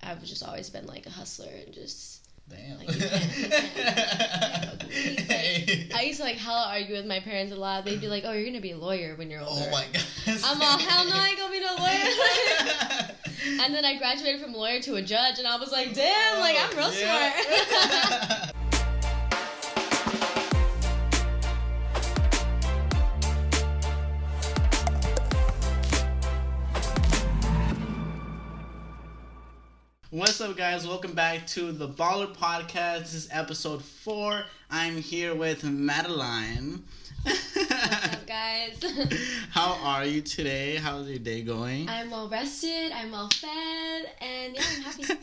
I've just always been like a hustler and just. Damn. Like, you can't like, I used to like hella argue with my parents a lot. They'd be like, "Oh, you're gonna be a lawyer when you're older." Oh my god. I'm all, hell no, I ain't gonna be no lawyer. And then I graduated from lawyer to a judge, and I was like, damn, like I'm real smart. What's up, guys? Welcome back to the Baller Podcast. This is episode 4. I'm here with Madeline. What's up, guys? How are you today? How's your day going? I'm well rested, I'm well fed, and yeah, I'm happy. So.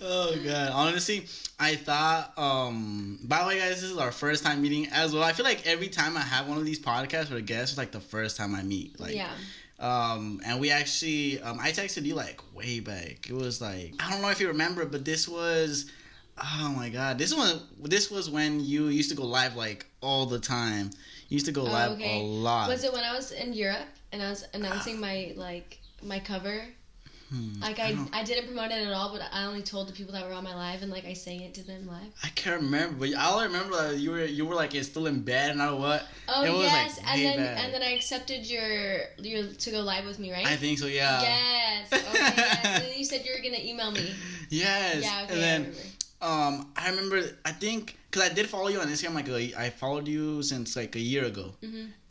Oh, God. Honestly, I thought, by the way, guys, this is our first time meeting as well. I feel like every time I have one of these podcasts with a guest, it's like the first time I meet. Like, yeah. And we actually, I texted you like way back. It was like, I don't know if you remember, but this was, oh my God, this was when you used to go live like all the time. You used to go live a lot. Was it when I was in Europe and I was announcing my cover? Like I didn't promote it at all, but I only told the people that were on my live and like I sang it to them live. I can't remember, but all I remember that you were like still in bed and I don't know what. Oh, it was yes, like and then I accepted your to go live with me, right? I think so, yeah. Yes. Okay. Yes. And then you said you were gonna email me. Yes. Yeah. Okay. And then I remember. I think because I did follow you on Instagram. Like I followed you since like a year ago,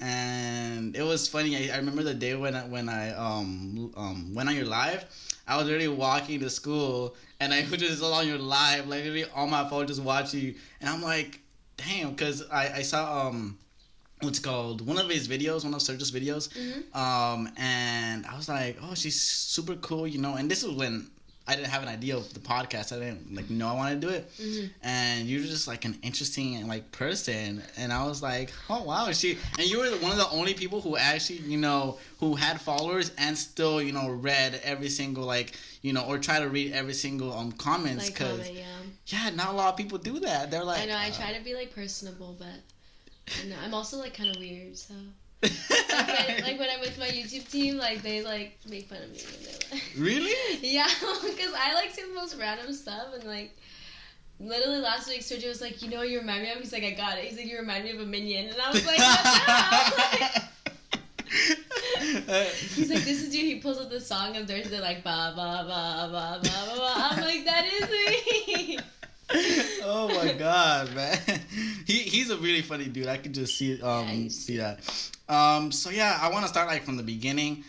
and it was funny. I remember the day when I went on your live. I was already walking to school, and I was just on your live, like literally on my phone, just watching you. And I'm like, damn, because I saw what's it called, one of his videos, one of Sergio's videos, and I was like, oh, she's super cool, you know. And this was when I didn't have an idea of the podcast. I didn't like know I wanted to do it, and you're just like an interesting like person. And I was like, oh wow, and you were one of the only people who actually who had followers and still read every single or try to read every single comments because not a lot of people do that. They're like, I know I try to be like personable, but I'm also like kind of weird, so. like when I'm with my YouTube team, like they like make fun of me and they're like, really? Yeah, because I like say the most random stuff, and like literally last week Sergio was like, you remind me of. He's like, I got it. He's like, you remind me of a minion, and I was like, what the hell? He's like, this is you. He pulls up the song of Thursday, like ba ba ba ba ba ba ba. I'm like, that is me. Oh my God, man. He's a really funny dude. I could just see see that. So yeah, I want to start like from the beginning.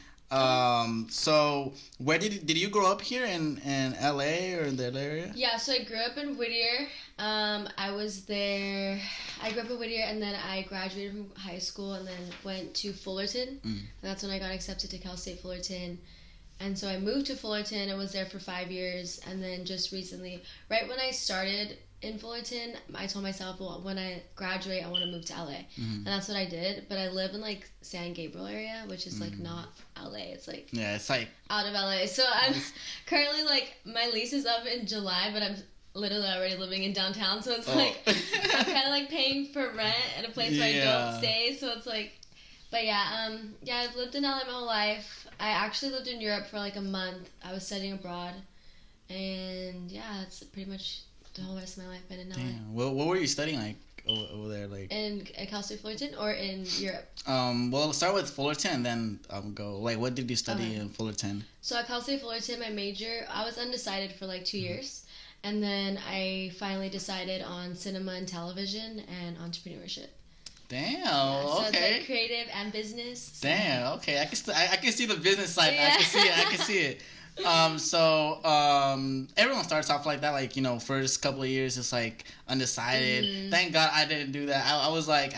So where did you grow up here in LA or in the area? Yeah, so I grew up in Whittier. I was there. I grew up in Whittier, and then I graduated from high school, and then went to Fullerton, and that's when I got accepted to Cal State Fullerton. And so I moved to Fullerton and was there for 5 years, and then just recently, right when I started in Fullerton, I told myself, well, when I graduate, I want to move to LA, and that's what I did. But I live in like San Gabriel area, which is like not LA. It's like it's like out of LA. So I'm currently like my lease is up in July, but I'm literally already living in downtown. So it's like I'm kind of like paying for rent at a place where I don't stay. So it's like, but I've lived in LA my whole life. I actually lived in Europe for like a month. I was studying abroad, and that's pretty much the whole rest of my life been in LA. Damn. Well, what were you studying like over there, like? At Cal State Fullerton or in Europe? Well, start with Fullerton, and then go like, what did you study in Fullerton? So at Cal State Fullerton, my major, I was undecided for like 2 years, and then I finally decided on cinema and television and entrepreneurship. Damn. So okay. It's like creative and business. So. Damn. Okay. I can see the business side. Yeah. I can see it. Everyone starts off like that. Like first couple of years, it's like undecided. Thank God I didn't do that. I was like,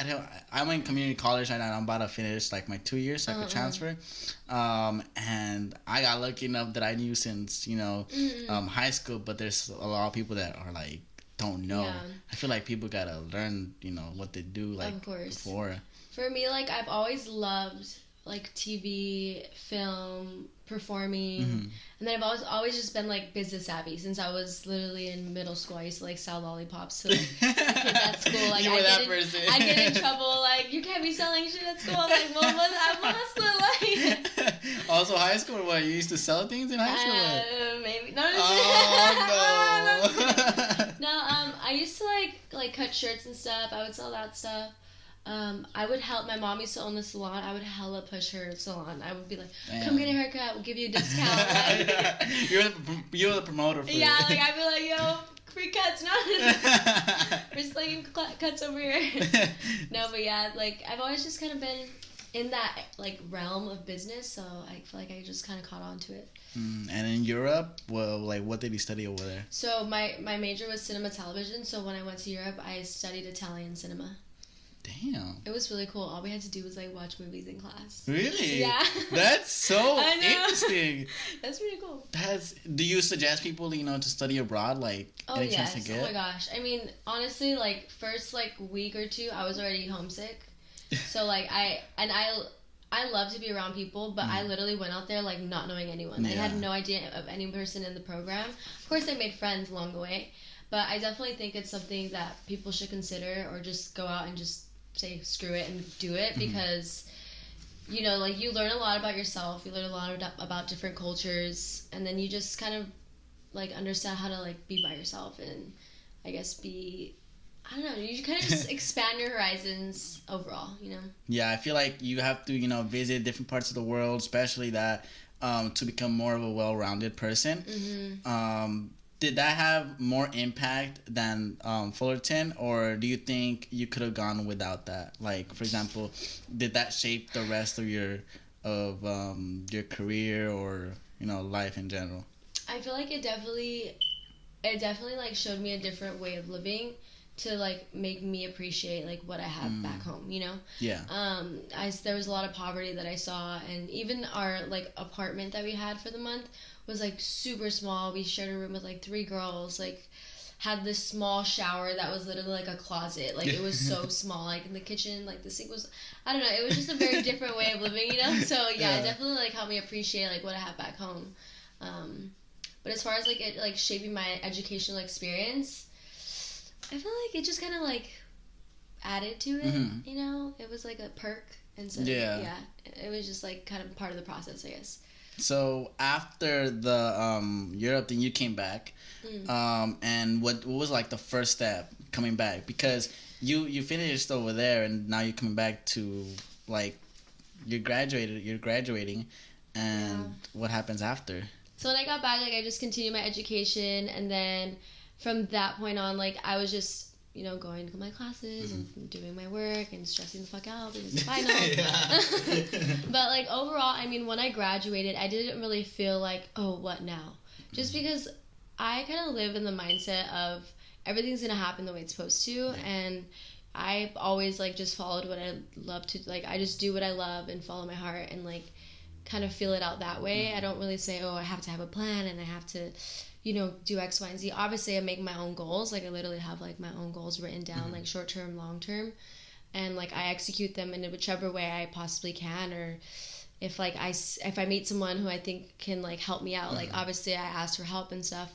I went community college right now. I'm about to finish like my 2 years, so I could transfer. And I got lucky enough that I knew since high school. But there's a lot of people that are like. Don't know. Yeah. I feel like people gotta learn, what they do like before. For me, like I've always loved like TV, film, performing, and then I've always just been like business savvy since I was literally in middle school. I used to like sell lollipops to like kids at school. Like you were that person. I get in trouble like you can't be selling shit at school. I'm like, well, I'm a hustler. Like Also, high school, what? You used to sell things in high school? Maybe. No. Oh, no. No, I used to like cut shirts and stuff. I would sell that stuff. I would help. My mom used to own the salon. I would hella push her salon. I would be like, "Come get a haircut. We'll give you a discount." You're the promoter for yeah, like I'd be like, "Yo, free cuts, no." We're just like cuts over here. No, but yeah, like I've always just kind of been in that like realm of business, so I feel like I just kind of caught on to it. And in Europe, well, like what did you study over there? So my major was cinema television. So when I went to Europe, I studied Italian cinema. Damn. It was really cool. All we had to do was like watch movies in class. Really? Yeah. That's so interesting. That's pretty cool. Do you suggest people, to study abroad, like any chance to get? Oh my gosh. I mean, honestly, like first like week or two, I was already homesick. So like I love to be around people, but I literally went out there like not knowing anyone. Yeah. I had no idea of any person in the program. Of course, I made friends along the way, but I definitely think it's something that people should consider, or just go out and just say screw it and do it, because like you learn a lot about yourself, you learn a lot about different cultures, and then you just kind of like understand how to like be by yourself, and I guess you kind of just expand your horizons overall. Yeah, I feel like you have to visit different parts of the world, especially that to become more of a well-rounded person. Did that have more impact than Fullerton, or do you think you could have gone without that? Like, for example, did that shape the rest of your career, or life in general? I feel like it definitely like showed me a different way of living, to like make me appreciate like what I have back home. Yeah. There was a lot of poverty that I saw, and even our like apartment that we had for the month was like super small. We shared a room with like 3 girls, like had this small shower that was literally like a closet. Like it was so small. Like in the kitchen, like the sink was, I don't know, it was just a very different way of living, So yeah, it definitely like helped me appreciate like what I have back home. But as far as like it like shaping my educational experience, I feel like it just kind of like added to it. It was like a perk, and so yeah, it was just like kind of part of the process, I guess. So after the Europe thing, you came back, and what was like the first step coming back? Because you finished over there, and now you're coming back to like you're graduating, and what happens after? So when I got back, like I just continued my education, and then from that point on, like I was just going to my classes and doing my work and stressing the fuck out because it's final. But like overall, I mean, when I graduated, I didn't really feel like, oh, what now? Just because I kind of live in the mindset of everything's gonna happen the way it's supposed to, and I always like just followed what I love to, like I just do what I love and follow my heart and like kind of feel it out that way. I don't really say, oh, I have to have a plan and I have to do X, Y, and Z. Obviously, I make my own goals. Like, I literally have, like, my own goals written down, like, short-term, long-term. And, like, I execute them in whichever way I possibly can. Or if, like, if I meet someone who I think can, like, help me out, like, obviously I ask for help and stuff.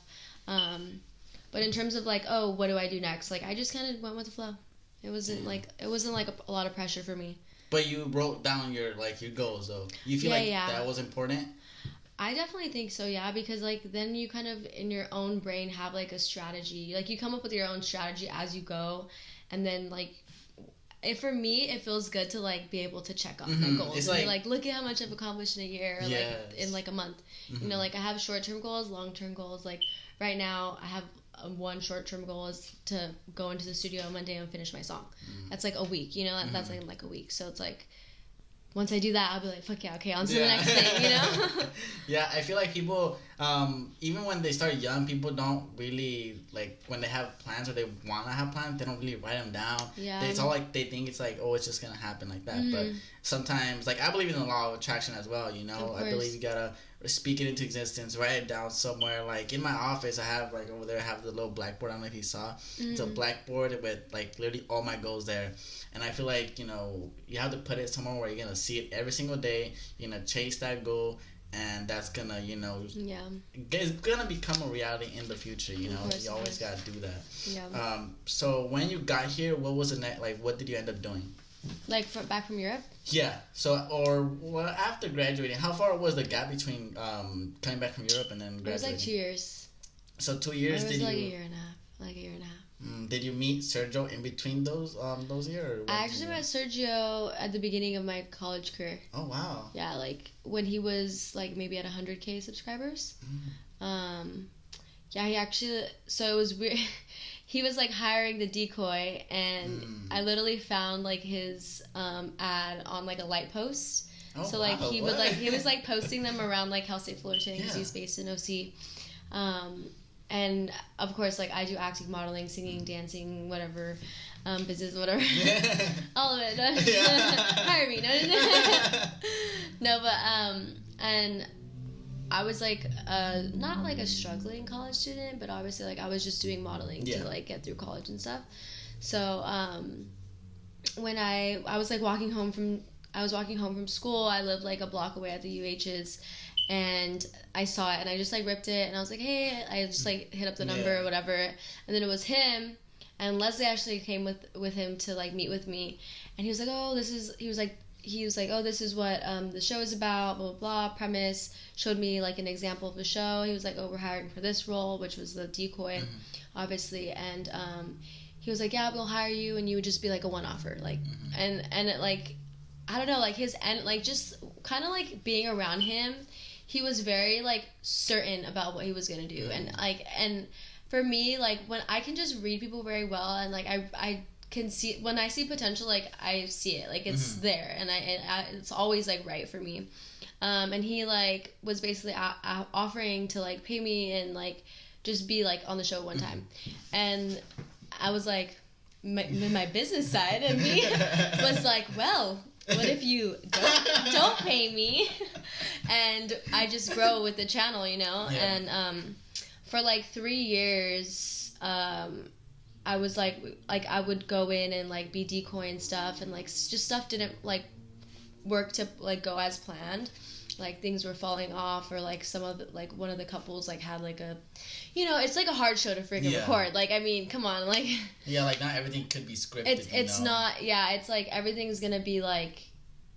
But in terms of, like, oh, what do I do next? Like, I just kind of went with the flow. It wasn't, like, a lot of pressure for me. But you wrote down your goals, though. You feel that was important? I definitely think so, yeah, because like then you kind of in your own brain have like a strategy, like you come up with your own strategy as you go, and then like for me it feels good to like be able to check off my goals. It's and like look at how much I've accomplished in a year, or like in like a month. Like I have short-term goals, long-term goals. Like right now I have one short-term goal is to go into the studio on Monday and finish my song. That's like a week, that's like a week. So it's like once I do that, I'll be like, fuck yeah, okay, on to the next thing, Yeah, I feel like people, even when they start young, people don't really, like, when they have plans or they want to have plans, they don't really write them down. Yeah. It's all like, they think it's like, oh, it's just going to happen like that. But sometimes, like, I believe in the law of attraction as well, I believe you got to speak it into existence, write it down somewhere. Like, in my office, I have, like, over there, I have the little blackboard, I don't know if you saw. It's a blackboard with, like, literally all my goals there. And I feel like, you have to put it somewhere where you're going to see it every single day. You're going to chase that goal, and that's going to, it's going to become a reality in the future, You always got to do that. Yeah. So when you got here, what was the next, like, what did you end up doing? Like back from Europe? Yeah. So, or well, after graduating, how far was the gap between coming back from Europe and then graduating? It was like 2 years. So 2 years. It was like a year and a half. Like a year and a half. Did you meet Sergio in between those years? I actually met Sergio at the beginning of my college career. Oh wow! Yeah, like when he was like maybe at 100K subscribers. Yeah, he actually. So it was weird. He was like hiring the decoy, and I literally found like his ad on like a light post. Oh, so like wow. he would like he was like posting them around like Cal State Fullerton because he's based in OC. And of course, like I do acting, modeling, singing, dancing, whatever, business, whatever, all of it. Hire me, no, but and I was like not like a struggling college student, but obviously like I was just doing modeling to like get through college and stuff. So when I was like walking home from school, I lived like a block away at the UH's. And I saw it, and I just like ripped it, and I was like, hey, I just like hit up the number or whatever, and then it was him, and Leslie actually came with him to like meet with me, and he was like, oh, he was like, oh, this is what the show is about, blah, blah, blah, premise, showed me like an example of the show. He was like, oh, we're hiring for this role, which was the decoy, obviously, and he was like, yeah, we'll hire you, and you would just be like a one-offer, like, and it like, I don't know, like his, and like just kind of like being around him, he was very like certain about what he was gonna do, and like, and for me, like when I can just read people very well, and like I can see when I see potential, like I see it, like it's there, and I it's always like right for me, and he like was basically offering to like pay me and like just be like on the show one time, and I was like my business side of me was like, well, what if you don't pay me and I just grow with the channel, you know? And for like 3 years I was like I would go in and like be decoy and stuff, and like just stuff didn't like work to like go as planned. Like things were falling off, or like some of the, like one of the couples like had like a, you know, it's like a hard show to freaking record. Like I mean, come on, like like not everything could be scripted. It's not. It's like everything's gonna be like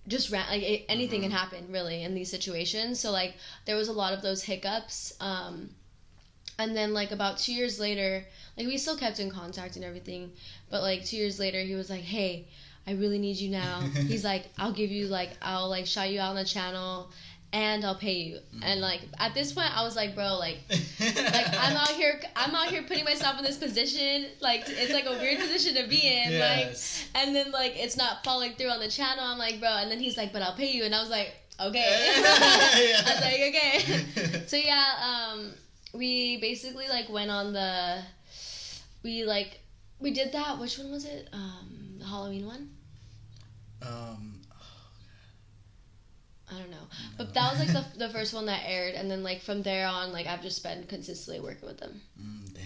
just like anything can happen really in these situations. So like there was a lot of those hiccups. And then like about 2 years later, like we still kept in contact and everything, but like 2 years later he was like, hey, I really need you now. He's like, I'll like shout you out on the channel and I'll pay you. And like at this point I was like, bro, like I'm out here putting myself in this position, like it's like a weird position to be in, like, and then like it's not following through on the channel. I'm like, bro, and then he's like, but I'll pay you, and I was like, okay. I was like, okay. So we basically like went on we did that, which one was it, the Halloween one? I don't know, but that was like the first one that aired, and then like from there on, like I've just been consistently working with them.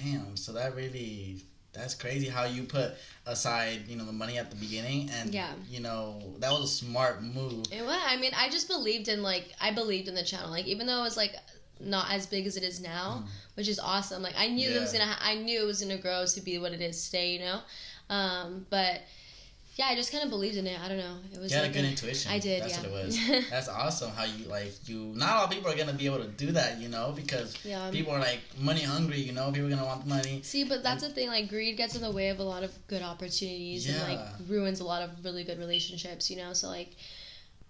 Damn, so that's crazy how you put aside, you know, the money at the beginning, and you know, that was a smart move. It was. I mean, I just believed in the channel, like even though it was like not as big as it is now, which is awesome. Like I knew it was gonna grow to be what it is today, you know, but. Yeah, I just kind of believed in it. I don't know. It was. You had a good intuition. I did. That's what it was. That's awesome. How not a lot of people are gonna be able to do that, you know, because people are like money hungry, you know. People are gonna want money. See, but that's the thing. Like greed gets in the way of a lot of good opportunities and like ruins a lot of really good relationships, you know. So like,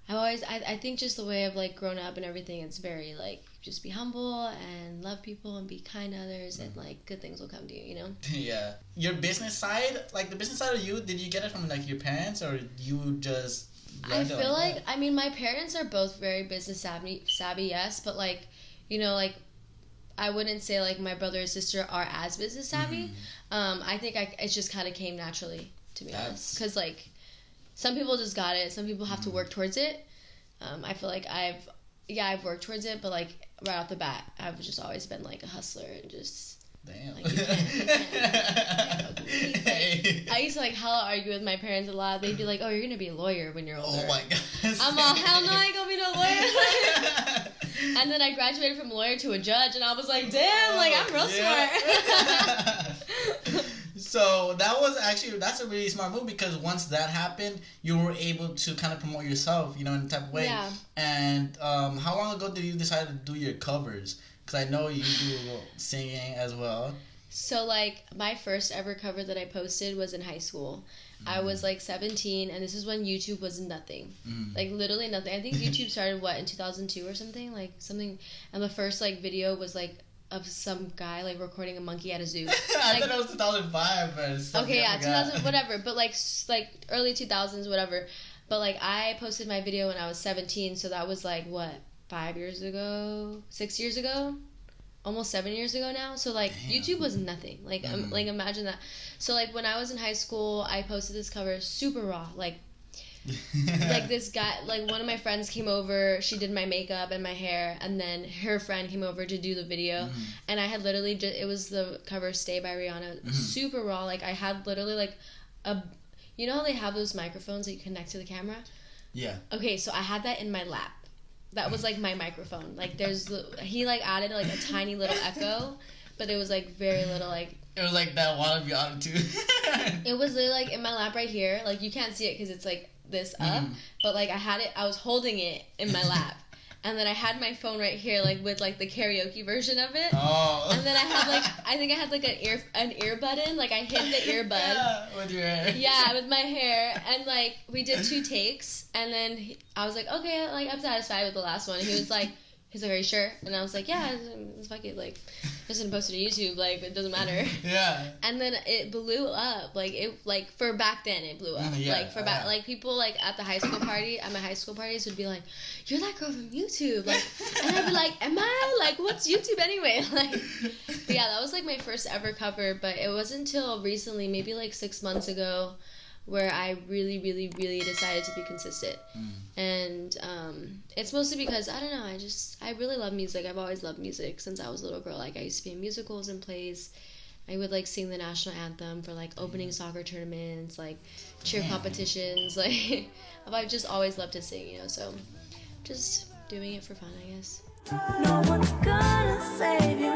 I think just the way of like grown up and everything, it's very like just be humble and love people and be kind to others, and like good things will come to you, you know. Yeah. Your business side, like the business side of you, did you get it from like your parents, or you just I feel like I mean my parents are both very business savvy, yes, but like, you know, like I wouldn't say like my brother and sister are as business savvy. I think it just kind of came naturally, to be honest, because like some people just got it, some people have to work towards it. I feel like I've worked towards it, but like right off the bat, I've just always been like a hustler and just. Damn. Like, you can't like, I used to like hella argue with my parents a lot. They'd be like, "Oh, you're gonna be a lawyer when you're older." Oh my god. I'm all, hell no, I ain't gonna be no lawyer. And then I graduated from lawyer to a judge, and I was like, damn, like I'm real smart. So that's a really smart move, because once that happened, you were able to kind of promote yourself, in a type of way. Yeah. And how long ago did you decide to do your covers? Because I know you do singing as well. So, like, my first ever cover that I posted was in high school. I was, like, 17, and this is when YouTube was nothing. Like, literally nothing. I think YouTube started, in 2002 or something? Like, something. And the first, like, video was, like, of some guy, like, recording a monkey at a zoo. I thought it was 2005, but it's okay, yeah, 2000, whatever. But, like, early 2000s, whatever. But, like, I posted my video when I was 17, so that was, like, 5 years ago? 6 years ago? Almost 7 years ago now. So, like, damn. YouTube was nothing. Like, like, imagine that. So, like, when I was in high school, I posted this cover super raw. Like, like, this guy, like, one of my friends came over. She did my makeup and my hair. And then her friend came over to do the video. And I had literally it was the cover Stay by Rihanna. Super raw. Like, I had literally, like, you know how they have those microphones that you connect to the camera? Yeah. Okay, so I had that in my lap. That was, like, my microphone. Like, he, like, added, like, a tiny little echo, but it was, like, very little, like... It was, like, that wannabe auto-tune. It was literally, like, in my lap right here. Like, you can't see it because it's, like, this up. But, like, I was holding it in my lap. And then I had my phone right here, like, with, like, the karaoke version of it. Oh. And then I had, like, I think I had, like, an ear button. Like, I hit the earbud. Yeah, with your hair. Yeah, with my hair. And, like, we did 2 takes. And then I was like, okay, like, I'm satisfied with the last one. And he was like, are you sure? And I was like, yeah, it's fuck it. Like, just gonna post it to YouTube. Like, it doesn't matter. Yeah. And then it blew up. Like, for back then, it blew up. Yeah, like, like, people, like, at my high school parties would be like, you're that girl from YouTube. Like, and I'd be like, am I? Like, what's YouTube anyway? Like, but yeah, that was, like, my first ever cover. But it wasn't until recently, maybe, like, 6 months ago, where I really, really, really decided to be consistent. And it's mostly because, I don't know, I really love music. I've always loved music since I was a little girl. Like, I used to be in musicals and plays. I would, like, sing the national anthem for, like, opening soccer tournaments, like, cheer competitions. Like, I've just always loved to sing, so just doing it for fun, I guess. No one's gonna save you.